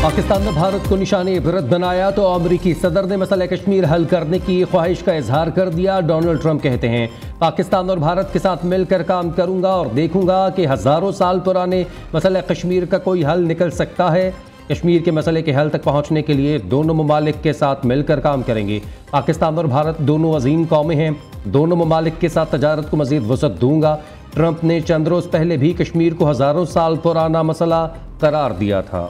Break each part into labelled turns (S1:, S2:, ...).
S1: पाकिस्तान ने भारत को निशाने इबरत बनाया तो अमरीकी सदर ने मसला कश्मीर हल करने की ख्वाहिश का इजहार कर दिया। डोनाल्ड ट्रंप कहते हैं, पाकिस्तान और भारत के साथ मिलकर काम करूंगा और देखूंगा कि हज़ारों साल पुराने मसला कश्मीर का कोई हल निकल सकता है। कश्मीर के मसले के हल तक पहुंचने के लिए दोनों ममालिक के साथ मिलकर काम करेंगे। पाकिस्तान और भारत दोनों अजीम कौमें हैं, दोनों ममालिक के साथ तजारत को मजीद वसअत दूंगा। ट्रंप ने चंद रोज़ पहले भी कश्मीर को हज़ारों साल पुराना मसला करार दिया था।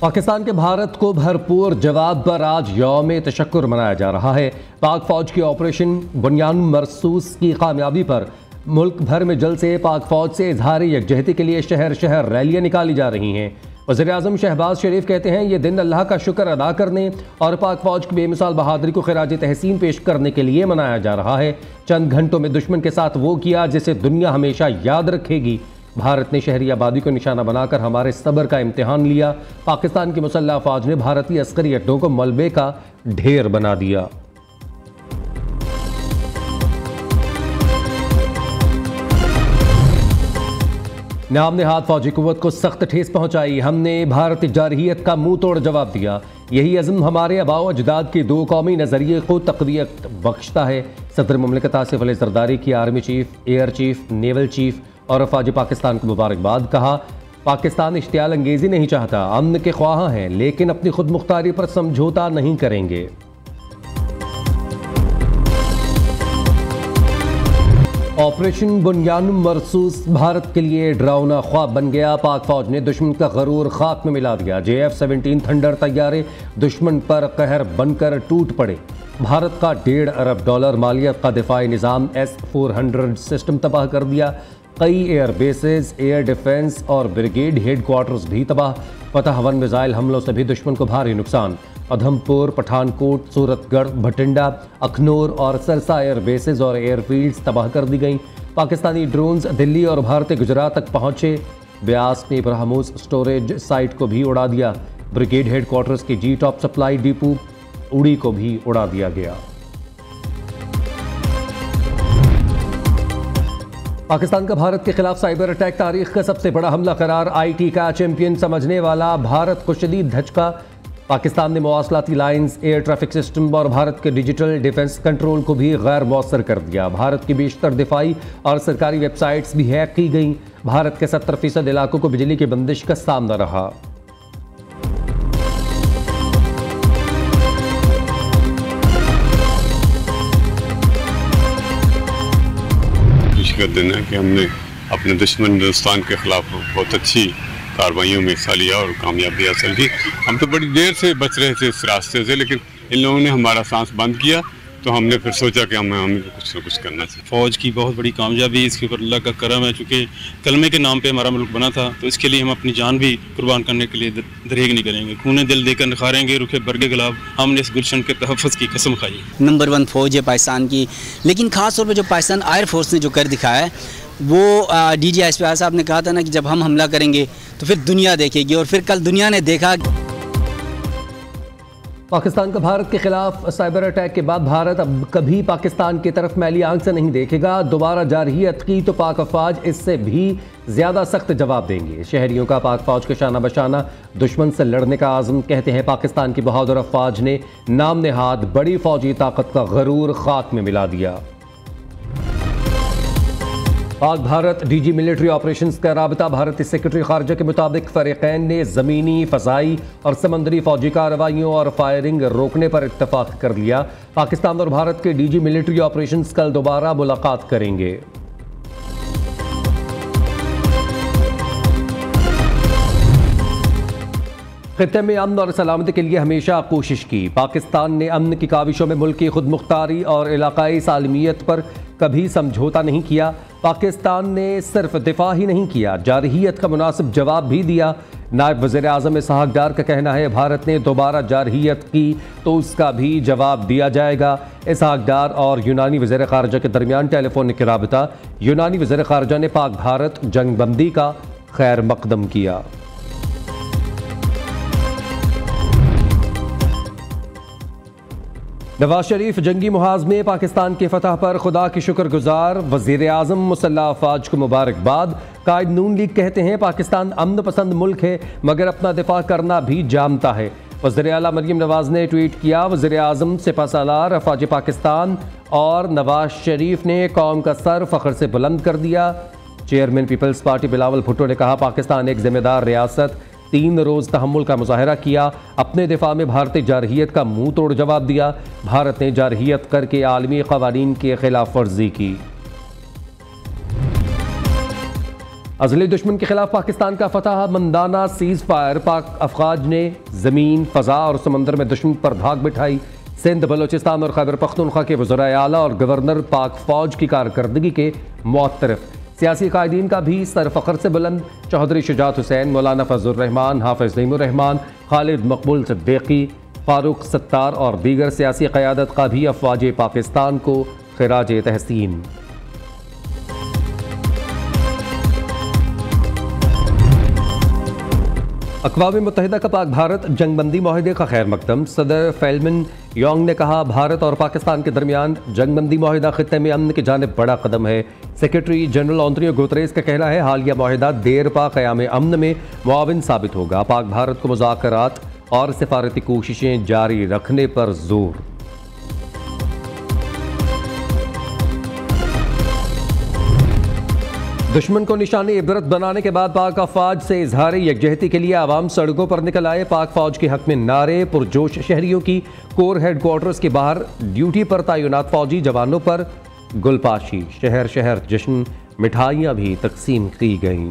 S1: पाकिस्तान के भारत को भरपूर जवाब पर आज यौम तशक्कुर मनाया जा रहा है। पाक फौज की ऑपरेशन बुनियान मरसूस की कामयाबी पर मुल्क भर में जल्द से पाक फौज से इजहार यकजहती के लिए शहर शहर रैलियां निकाली जा रही हैं। वज़ीर-ए-आज़म शहबाज शरीफ कहते हैं, ये दिन अल्लाह का शुक्र अदा करने और पाक फौज की बेमिसाल बहादुरी को खिराज तहसीन पेश करने के लिए मनाया जा रहा है। चंद घंटों में दुश्मन के साथ वो किया जिसे दुनिया हमेशा याद रखेगी। भारत ने शहरी आबादी को निशाना बनाकर हमारे सब्र का इम्तिहान लिया। पाकिस्तान की मुसल्लह अफवाज ने भारतीय अस्करी अड्डों को मलबे का ढेर बना दिया। नाम नेहाद फौजी कुव्वत को सख्त ठेस पहुंचाई। हमने भारतीय जारहियत का मुंह तोड़ जवाब दिया। यही अज़्म हमारे आबाओ अजदाद के दो कौमी नज़रिए को तक़वियत बख्शता है। सदर मुमलिकत आसिफ अली ज़रदारी की army chief, air chief, naval chief और फ़ौज पाकिस्तान को मुबारकबाद। कहा, पाकिस्तान इश्तियाल अंगेज़ी नहीं चाहता, अमन के ख्वाह हैं, लेकिन अपनी खुद मुख्तारी पर समझौता नहीं करेंगे। ऑपरेशन बुनियान मरसूस भारत के लिए डरावना ख्वाब बन गया। पाक फौज ने दुश्मन का गरूर खाक में मिला दिया। JF-17 थंडर तैयारे दुश्मन पर कहर बनकर टूट पड़े। भारत का $1.5 अरब मालियत का दिफाई निज़ाम S-400 सिस्टम तबाह कर दिया। कई एयर बेसेस, एयर डिफेंस और ब्रिगेड हेडक्वार्टर्स भी तबाह। फतह 1 मिसाइल हमलों से भी दुश्मन को भारी नुकसान। उधमपुर, पठानकोट, सूरतगढ़, भटिंडा, अखनूर और सरसा एयर बेसेस और एयरफील्ड्स तबाह कर दी गई। पाकिस्तानी ड्रोन्स दिल्ली और भारतीय गुजरात तक पहुंचे। ब्यास में ब्रह्मोस स्टोरेज साइट को भी उड़ा दिया। ब्रिगेड हेडक्वार्टर्स के G-टॉप सप्लाई डिपो उड़ी को भी उड़ा दिया गया। पाकिस्तान का भारत के खिलाफ साइबर अटैक तारीख का सबसे बड़ा हमला करार। IT का चैंपियन समझने वाला भारत को शदीद धचका। पाकिस्तान ने मवासलाती लाइन्स, एयर ट्रैफिक सिस्टम और भारत के डिजिटल डिफेंस कंट्रोल को भी गैर मौसर कर दिया। भारत की बेशतर दिफाई और सरकारी वेबसाइट्स भी हैक की गई। भारत के 70% इलाकों को बिजली की बंदिश का सामना रहा।
S2: दिन है कि हमने अपने दुश्मन हिंदुस्तान के खिलाफ बहुत अच्छी कार्रवाइयों में हिस्सा लिया और कामयाबी हासिल की। हम तो बड़ी देर से बच रहे थे इस रास्ते से, लेकिन इन लोगों ने हमारा सांस बंद किया तो हमने फिर सोचा कि हमें कुछ न कुछ करना चाहिए।
S3: फौज की बहुत बड़ी कामयाबी, इसके ऊपर अल्लाह का करम है। चूँकि कलमे के नाम पे हमारा मुल्क बना था, तो इसके लिए हम अपनी जान भी कुर्बान करने के लिए दरेग नहीं करेंगे। खूने दिल देकर निखारेंगे रुखे बरगे गुलाब। हमने इस गुलशन के तहफ़्फ़ुज़ की कसम खाई।
S4: नंबर 1 फौज है पाकिस्तान की, लेकिन ख़ास तौर पर जो पाकिस्तान एयर फोर्स ने जो कर दिखाया है वो DGISP साहब ने कहा था ना कि जब हम हमला करेंगे तो फिर दुनिया देखेगी, और फिर कल दुनिया ने देखा।
S1: पाकिस्तान का भारत के खिलाफ साइबर अटैक के बाद भारत अब कभी पाकिस्तान की तरफ मैली आंख से नहीं देखेगा। दोबारा जारहियत की तो पाक अफवाज इससे भी ज़्यादा सख्त जवाब देंगे। शहरियों का पाक फौज के शाना बशाना दुश्मन से लड़ने का आज़म। कहते हैं, पाकिस्तान की बहादुर अफवाज ने नाम नेहाद बड़ी फौजी ताकत का गरूर खाक में मिला दिया। Pak Bharat DG military operations का राबता। भारतीय सेक्रेटरी खारजा के मुताबिक फरीकैन ने ज़मीनी, फ़ज़ाई और समंदरी फौजी कार्रवाइयों और फायरिंग रोकने पर इत्तफाक कर लिया। पाकिस्तान और भारत के DG मिलिट्री ऑपरेशंस कल दोबारा मुलाकात करेंगे। खित्ते में अमन और सलामती के लिए हमेशा कोशिश की। पाकिस्तान ने अमन की काविशों में मुल्क की खुद मुख्तारी और इलाकाई सालमियत पर कभी समझौता नहीं किया। पाकिस्तान ने सिर्फ दिफा ही नहीं किया, जारहियत का मुनासिब जवाब भी दिया। नायब वज़ीर-ए-आज़म इसहाक डार का कहना है, भारत ने दोबारा जारहियत की तो उसका भी जवाब दिया जाएगा। इसहाक डार और यूनानी वज़ीर ख़ारजा के दरमियान टेलीफोनिक राबता। यूनानी वज़ीर ख़ारजा ने पाक भारत जंगबंदी का खैर मकदम किया। नवाज शरीफ जंगी मुहाज में पाकिस्तान की फतह पर खुदा की शुक्रगुजार। वज़ीर-ए-आज़म मुसल्लह अफ़वाज को मुबारकबाद। कायद नून लीग कहते हैं पाकिस्तान अमन पसंद मुल्क है मगर अपना दिफा करना भी जानता है। वज़ीर आला मरीम नवाज ने ट्वीट किया, वज़ीर आज़म सिपहसालार अफवाज पाकिस्तान और नवाज शरीफ ने कौम का सर फ़ख्र से बुलंद कर दिया। चेयरमैन पीपल्स पार्टी बिलावल भुट्टो ने कहा, पाकिस्तान एक जिम्मेदार रियासत, 3 रोज़ तहम्मुल का मुजाहरा किया, अपने दिफा में भारतीय जारहियत का मुंह तोड़ जवाब दिया। भारत ने जारहियत करके आलमी क़वानीन की खिलाफ वर्जी की। अज़ली दुश्मन के खिलाफ पाकिस्तान का फतह मंदाना सीज़ फायर, पाक अफगाज ने ज़मीन, फ़ज़ा और समंदर में दुश्मन पर धाक बिठाई। सिंध, बलोचिस्तान और खैबर पख्तूनख्वा के वज़राए आला और गवर्नर पाक फ़ौज की कारकर्दगी के मुअत्तरफ़। सियासी कायदीन का भी सर फ़ख्र से बुलंद। चौधरी शुजात हुसैन, मौलाना फजलुर रहमान, हाफिज़ नईमुर रहमान, खालिद मकबूल सिद्दीकी, फ़ारूक सत्तार और दीगर सियासी क़यादत का भी अफवाज पाकिस्तान को खिराज तहसीन। अक़वाम मुत्तहिदा का पाक भारत जंगबंदी माहिदे का खैर मकदम। सदर फेल्मिन योंग ने कहा, भारत और पाकिस्तान के दरमियान जंगबंदी माहिदा खित्ते में अमन की जानिब बड़ा कदम है। सेक्रेटरी जनरल एंटोनियो गुतरेस का कहना है, हालिया माहिदा देर पा क़याम अमन में मुआविन साबित होगा। पाक भारत को मुज़ाकरात और सिफारती कोशिशें जारी रखने पर जोर। दुश्मन को निशानी इबरत बनाने के बाद पाक अफवाज से इजहार यकजहती के लिए आवाम सड़कों पर निकल आए। पाक फौज के हक में नारे, पुरजोश शहरियों की। कोर हेडक्वार्टर्स के बाहर ड्यूटी पर तैनात फौजी जवानों पर गुलपाशी। शहर शहर जश्न, मिठाइयाँ भी तकसीम की गईं।